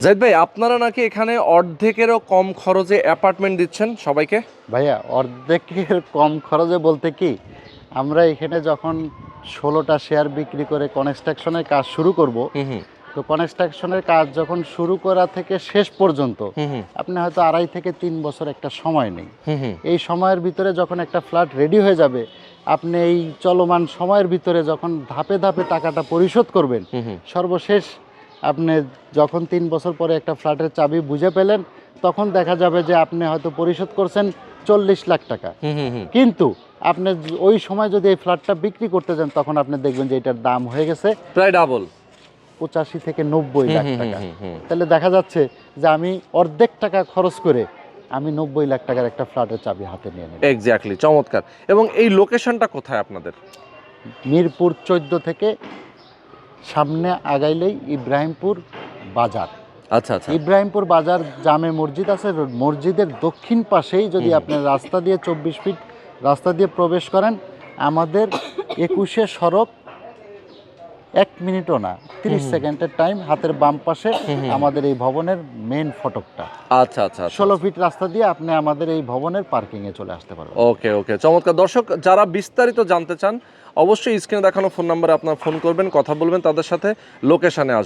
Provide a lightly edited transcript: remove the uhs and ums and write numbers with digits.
জাহিদ ভাই, আপনারা নাকি এখানে অর্ধেকেরও কম খরচে অ্যাপার্টমেন্ট দিচ্ছেন সবাইকে? ভাইয়া অর্ধেকের কম খরচে বলতে কি, আমরা এখানে যখন 16টা শেয়ার বিক্রি করে কনস্ট্রাকশনের কাজ শুরু করব, হুম। তো কনস্ট্রাকশনের কাজ যখন শুরু করা থেকে শেষ পর্যন্ত হুম। আপনি হয়তো 2.5 থেকে 3 বছর একটা সময় নেই। হুম। এই সময়ের ভিতরে যখন একটা ফ্ল্যাট রেডি হয়ে যাবে, আপনি এই চলমান সময়ের ভিতরে যখন ধাপে ধাপে টাকাটা পরিশোধ করবেন, হুম। সর্বশেষ আপনি যখন 3 বছর পরে একটা ফ্ল্যাটের চাবি বুঝে পেলেন, তখন দেখা যাবে যে আপনি হয়তো পরিশোধ করছেন 40 লাখ টাকা। হুম। কিন্তু আপনি ওই সময় যদি এই ফ্ল্যাটটা বিক্রি করতে যান, তখন আপনি দেখবেন যে এটার দাম হয়ে গেছে প্রায় ডাবল। 85 থেকে 90 লাখ টাকা। হুম। তাহলে দেখা যাচ্ছে যে আমি অর্ধেক টাকা খরচ করে আমি 90 লাখ টাকার একটা ফ্ল্যাটের চাবি হাতে নিয়ে নিলাম। এক্স্যাক্টলি, চমৎকার। এবং এই লোকেশনটা কোথায় আপনাদের? মিরপুর 14 থেকে সামনে আগাইলেই ইব্রাহিমপুর বাজার। আচ্ছা আচ্ছা। ইব্রাহিমপুর বাজার জামে মসজিদ আছে, মসজিদের দক্ষিণ পাশেই যদি আপনি রাস্তা দিয়ে 24 ফিট রাস্তা দিয়ে প্রবেশ করেন, আমাদের 21 সড়ক 1 মিনিটও না, 30 সেকেন্ডের টাইম, হাতের বাম পাশে আমাদের এই ভবনের মেন ফটকটা। আচ্ছা আচ্ছা। 16 ফিট রাস্তা দিয়ে আপনি আমাদের এই ভবনের পার্কিংয়ে চলে আসতে পারবেন। ওকে ওকে, চমৎকার। দর্শক, যারা বিস্তারিত জানতে চান অবশ্যই স্ক্রিনে দেখানো ফোন নাম্বারে আপনার ফোন করবেন, কথা বলবেন তাদের সাথে, লোকেশনে আসবেন।